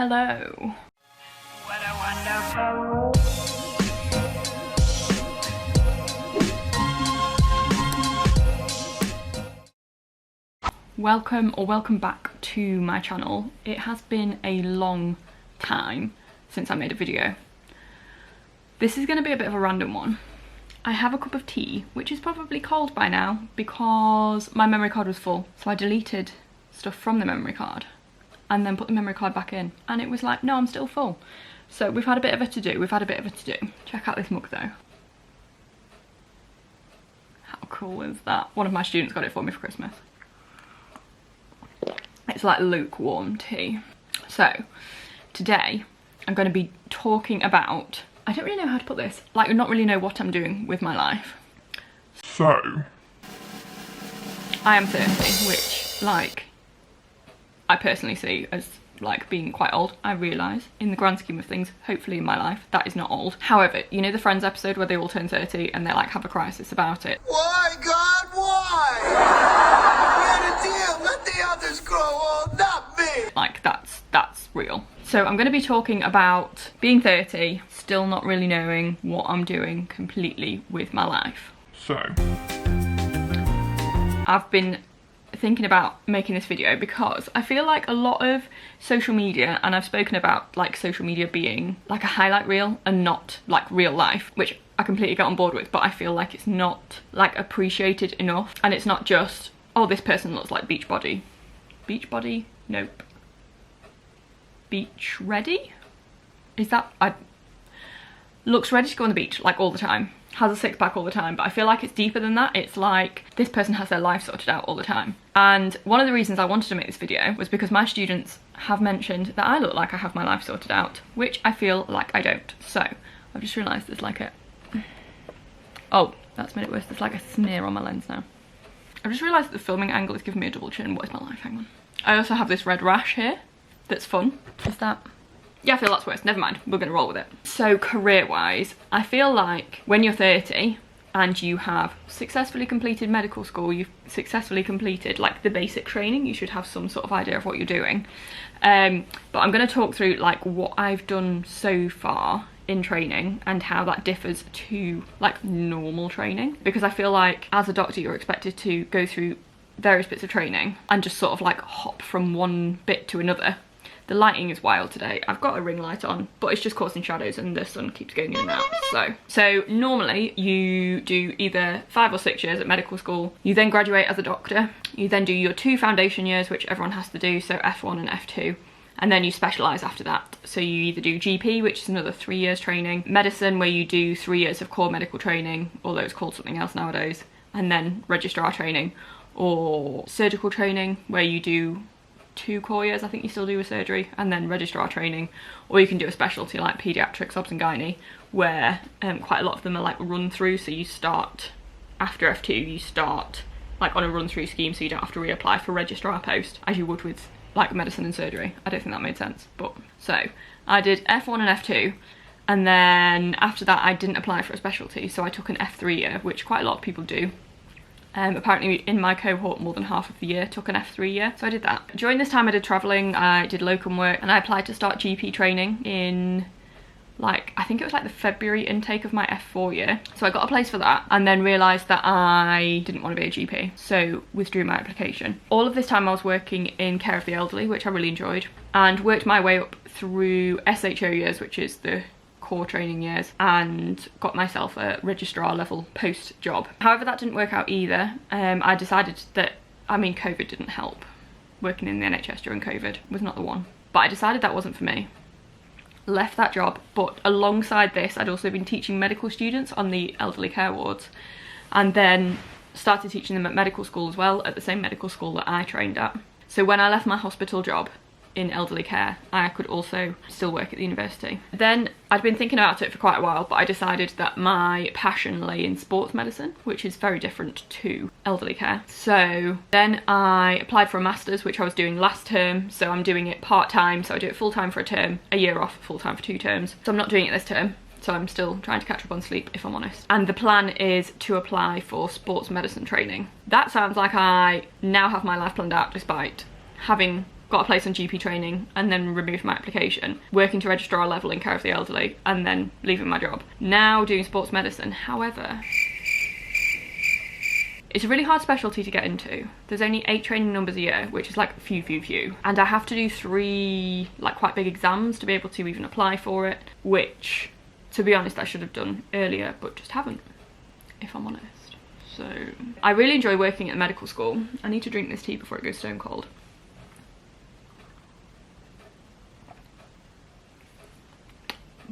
Hello. What a wonderful. Welcome back to my channel. It has been a long time since I made a video. This is going to be a bit of a random one. I have a cup of tea, which is probably cold by now because my memory card was full. So I deleted stuff from the memory card and then put the memory card back in. And it was like, no, I'm still full. So we've had a bit of a to-do. Check out this mug though. How cool is that? One of my students got it for me for Christmas. It's like lukewarm tea. So today I'm going to be talking about, I don't really know how to put this, like I not really know what I'm doing with my life. So I am 30, which like I personally see as like being quite old. I realise in the grand scheme of things, hopefully in my life, that is not old. However, you know the Friends episode where they all turn 30 and they like have a crisis about it? Why, God, why? We had a deal, let the others grow old, not me. Like that's real. So I'm going to be talking about being 30, still not really knowing what I'm doing completely with my life. So I've been thinking about making this video because I feel like a lot of social media, and I've spoken about like social media being like a highlight reel and not like real life, which I completely get on board with, but I feel like it's not like appreciated enough. And it's not just, oh, this person looks like Beachbody. Beachbody? Nope. Beach ready? Is that, looks ready to go on the beach like all the time, has a six-pack all the time, but I feel like it's deeper than that. It's like this person has their life sorted out all the time. And one of the reasons I wanted to make this video was because my students have mentioned that I look like I have my life sorted out, which I feel like I don't. So I've just realised there's like a, oh, that's made it worse, there's like a smear on my lens now. I've just realised that the filming angle is giving me a double chin. What is my life? Hang on. I also have this red rash here that's fun. Is that? Yeah, I feel that's worse. Never mind. We're going to roll with it. So career-wise, I feel like when you're 30 and you have successfully completed medical school, you've successfully completed like the basic training, you should have some sort of idea of what you're doing. But I'm going to talk through like what I've done so far in training and how that differs to like normal training, because I feel like as a doctor you're expected to go through various bits of training and just sort of like hop from one bit to another. The lighting is wild today. I've got a ring light on, but it's just causing shadows and the sun keeps going in and out. So normally you do either 5 or 6 years at medical school. You then graduate as a doctor. You then do your 2 foundation years, which everyone has to do, so F1 and F2. And then you specialise after that. So you either do GP, which is another 3 years training, medicine, where you do 3 years of core medical training, although it's called something else nowadays, and then registrar training, or surgical training, where you do 2 core years, I think you still do with surgery, and then registrar training, or you can do a specialty like paediatrics, obs and gynae, where quite a lot of them are like run through. So you start after F2, you start like on a run through scheme, so you don't have to reapply for registrar post as you would with like medicine and surgery. I don't think that made sense, but so I did F1 and F2, and then after that I didn't apply for a specialty, so I took an F3 year, which quite a lot of people do. Apparently in my cohort more than half of the year took an F3 year, so I did that. During this time I did travelling, I did locum work, and I applied to start GP training in like, I think it was like the February intake of my F4 year. So I got a place for that and then realised that I didn't want to be a GP, so withdrew my application. All of this time I was working in care of the elderly, which I really enjoyed, and worked my way up through SHO years, which is the core training years, and got myself a registrar level post job. However, that didn't work out either. I decided that, I mean, COVID didn't help. Working in the NHS during COVID was not the one. But I decided that wasn't for me. Left that job, but alongside this I'd also been teaching medical students on the elderly care wards, and then started teaching them at medical school as well, at the same medical school that I trained at. So when I left my hospital job in elderly care, I could also still work at the university. Then I'd been thinking about it for quite a while, but I decided that my passion lay in sports medicine, which is very different to elderly care. So then I applied for a master's, which I was doing last term, so I'm doing it part-time, so I do it full-time for a term, a year off, full-time for 2 terms. So I'm not doing it this term, so I'm still trying to catch up on sleep, if I'm honest. And the plan is to apply for sports medicine training. That sounds like I now have my life planned out, despite having got a place on GP training and then removed my application, working to registrar level in care of the elderly and then leaving my job. Now doing sports medicine. However, it's a really hard specialty to get into. There's only 8 training numbers a year, which is like few. And I have to do 3 like quite big exams to be able to even apply for it, which, to be honest, I should have done earlier, but just haven't, if I'm honest. So I really enjoy working at medical school. I need to drink this tea before it goes stone cold.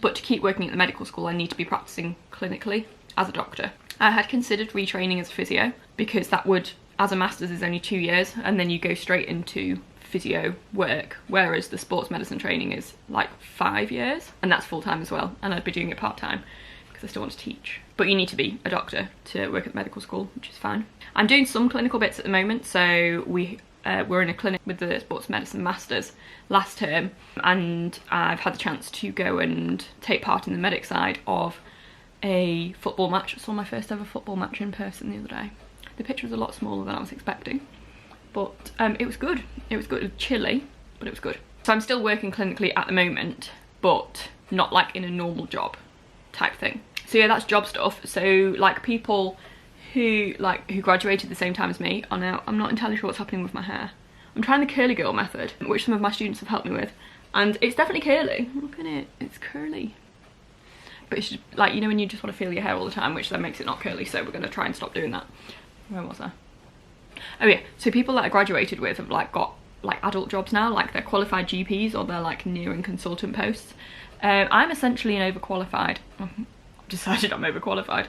But to keep working at the medical school, I need to be practicing clinically as a doctor. I had considered retraining as a physio because that would, as a master's, is only 2 years and then you go straight into physio work, whereas the sports medicine training is like 5 years, and that's full-time as well, and I'd be doing it part-time because I still want to teach. But you need to be a doctor to work at medical school, which is fine. I'm doing some clinical bits at the moment, so we're in a clinic with the sports medicine masters last term, and I've had the chance to go and take part in the medic side of a football match. I saw my first ever football match in person the other day. The pitch was a lot smaller than I was expecting, but it was good. It was good. It was chilly, but it was good. So I'm still working clinically at the moment, but not like in a normal job type thing. So yeah, that's job stuff. So like people who graduated the same time as me are now, I'm not entirely sure what's happening with my hair. I'm trying the curly girl method, which some of my students have helped me with, and it's definitely curly. Look at it, it's curly. But it's just, like, you know when you just want to feel your hair all the time, which then makes it not curly, so we're going to try and stop doing that. Where was I? Oh yeah, so people that I graduated with have like got like adult jobs now, like they're qualified GPs or they're like nearing consultant posts. I'm essentially an overqualified, I've decided I'm overqualified,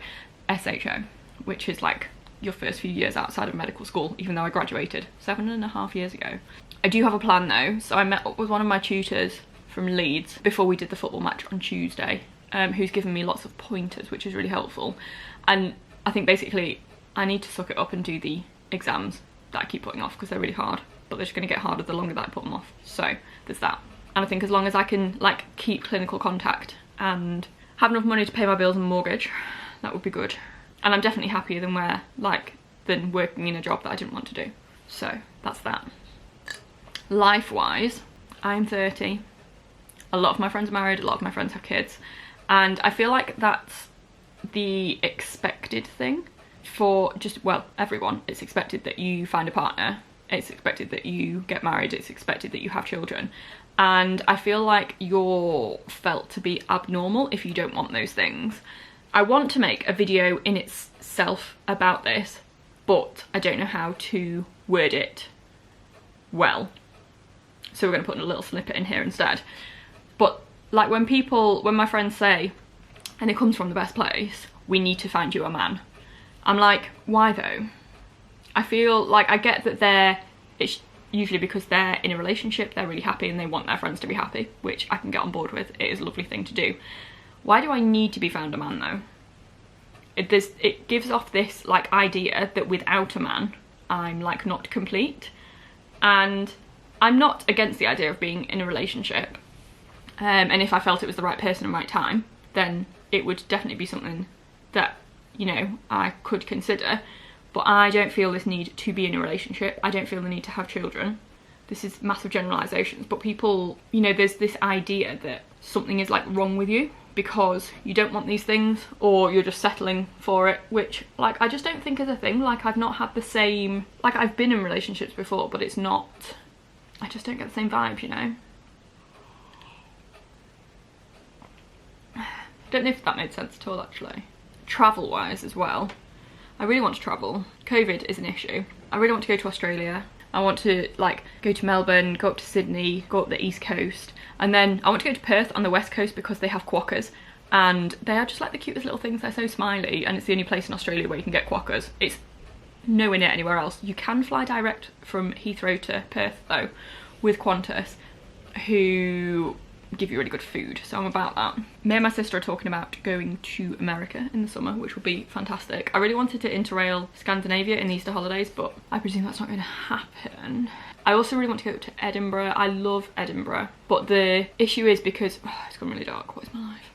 SHO, which is like your first few years outside of medical school, even though I graduated 7.5 years ago. I do have a plan though, so I met up with one of my tutors from Leeds before we did the football match on Tuesday. Who's given me lots of pointers, which is really helpful. And I think basically I need to suck it up and do the exams that I keep putting off because they're really hard, but they're just going to get harder the longer that I put them off. So there's that. And I think as long as I can like keep clinical contact and have enough money to pay my bills and mortgage, that would be good. And I'm definitely happier than than working in a job that I didn't want to do. So that's that. Life-wise, I'm 30. A lot of my friends are married, a lot of my friends have kids. And I feel like that's the expected thing for just, well, everyone. It's expected that you find a partner. It's expected that you get married. It's expected that you have children. And I feel like you're felt to be abnormal if you don't want those things. I want to make a video in itself about this, but I don't know how to word it well. So we're going to put a little snippet in here instead. But like when my friends say, and it comes from the best place, we need to find you a man. I'm like, why though? I feel like I get that it's usually because they're in a relationship, they're really happy and they want their friends to be happy, which I can get on board with. It is a lovely thing to do. Why do I need to be found a man though? It gives off this like idea that without a man, I'm like not complete. And I'm not against the idea of being in a relationship. And if I felt it was the right person and right time, then it would definitely be something that, you know, I could consider. But I don't feel this need to be in a relationship. I don't feel the need to have children. This is massive generalisations, but people, you know, there's this idea that something is like wrong with you because you don't want these things or you're just settling for it, which like I just don't think is a thing. Like I've not had the same, like I've been in relationships before, but it's not, I just don't get the same vibes, you know. Don't know if that made sense at all actually. Travel wise as well, I really want to travel. COVID is an issue. I really want to go to Australia. I want to like go to Melbourne, go up to Sydney, go up the East Coast, and then I want to go to Perth on the West Coast because they have quokkas and they are just like the cutest little things. They're so smiley, and it's the only place in Australia where you can get quokkas. It's nowhere near anywhere else. You can fly direct from Heathrow to Perth though with Qantas, who give you really good food, so I'm about that. Me and my sister are talking about going to America in the summer, which would be fantastic. I really wanted to interrail Scandinavia in the Easter holidays, but I presume that's not going to happen. I also really want to go to Edinburgh. I love Edinburgh, but the issue is because, oh, it's gone really dark, what is my life?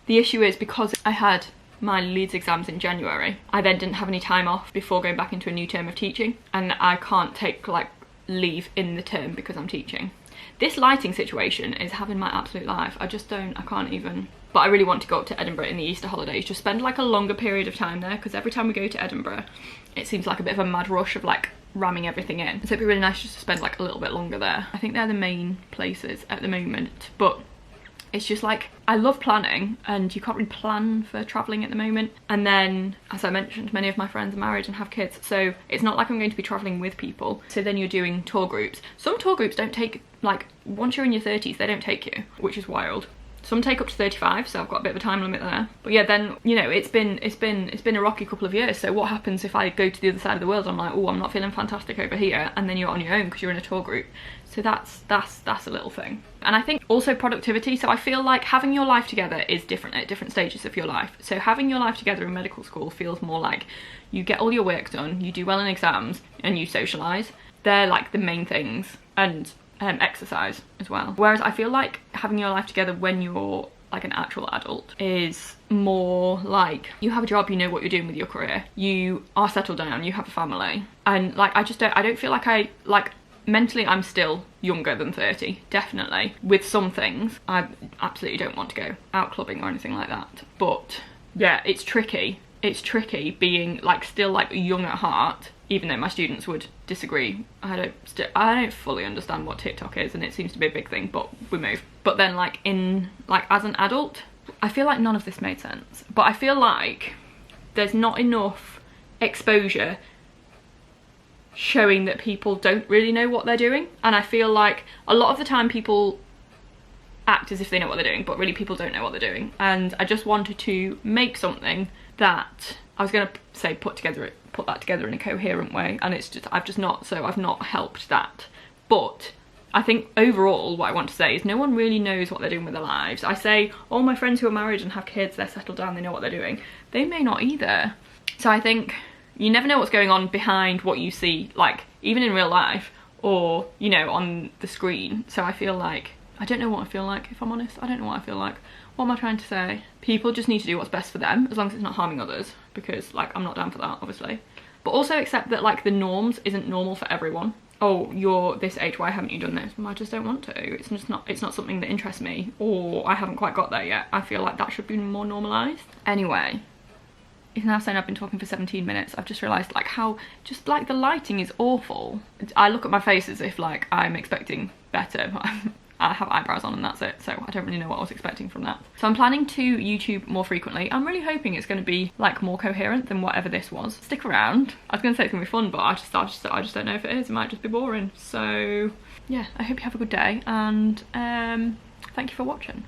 The issue is because I had my Leeds exams in January, I then didn't have any time off before going back into a new term of teaching, and I can't take like leave in the term because I'm teaching. This lighting situation is having my absolute life. I can't even. But I really want to go up to Edinburgh in the Easter holidays, just spend like a longer period of time there, because every time we go to Edinburgh, it seems like a bit of a mad rush of like ramming everything in. So it'd be really nice just to spend like a little bit longer there. I think they're the main places at the moment, but it's just like, I love planning, and you can't really plan for traveling at the moment. And then, as I mentioned, many of my friends are married and have kids, so it's not like I'm going to be traveling with people. So then you're doing tour groups. Some tour groups don't take, like, once you're in your 30s, they don't take you, which is wild. Some take up to 35, so I've got a bit of a time limit there. But yeah, then, you know, it's been a rocky couple of years. So what happens if I go to the other side of the world? I'm like, oh, I'm not feeling fantastic over here, and then you're on your own because you're in a tour group. So that's a little thing. And I think also productivity. So I feel like having your life together is different at different stages of your life. So having your life together in medical school feels more like you get all your work done, you do well in exams, and you socialise. They're like the main things. And exercise as well. Whereas I feel like having your life together when you're like an actual adult is more like you have a job, you know what you're doing with your career, you are settled down, you have a family, and like I don't feel like mentally I'm still younger than 30, definitely. With some things I absolutely don't want to go out clubbing or anything like that, but yeah, it's tricky being like still like young at heart, even though my students would disagree. I don't fully understand what TikTok is, and it seems to be a big thing, but we move. But then like as an adult, I feel like none of this made sense, but I feel like there's not enough exposure showing that people don't really know what they're doing. And I feel like a lot of the time people act as if they know what they're doing, but really people don't know what they're doing. And I just wanted to make something that I was going to say put that together in a coherent way, and it's just I've not helped that. But I think overall what I want to say is no one really knows what they're doing with their lives. I say all my friends who are married and have kids, they're settled down, they know what they're doing. They may not either. So I think you never know what's going on behind what you see, like even in real life or, you know, on the screen. So I feel like I don't know what I feel like, if I'm honest. I don't know what I feel like. What am I trying to say? People just need to do what's best for them, as long as it's not harming others, because like I'm not down for that, obviously. But also accept that like the norms isn't normal for everyone. Oh, you're this age, why haven't you done this? Well, I just don't want to. It's not something that interests me, or I haven't quite got there yet. I feel like that should be more normalised. Anyway, it's now saying I've been talking for 17 minutes. I've just realised like how just like the lighting is awful. I look at my face as if like I'm expecting better. I have eyebrows on and that's it, so I don't really know what I was expecting from that. So I'm planning to YouTube more frequently. I'm really hoping it's going to be like more coherent than whatever this was. Stick around. I was going to say it's going to be fun, but I just don't know if it is. It might just be boring. So yeah, I hope you have a good day, and thank you for watching.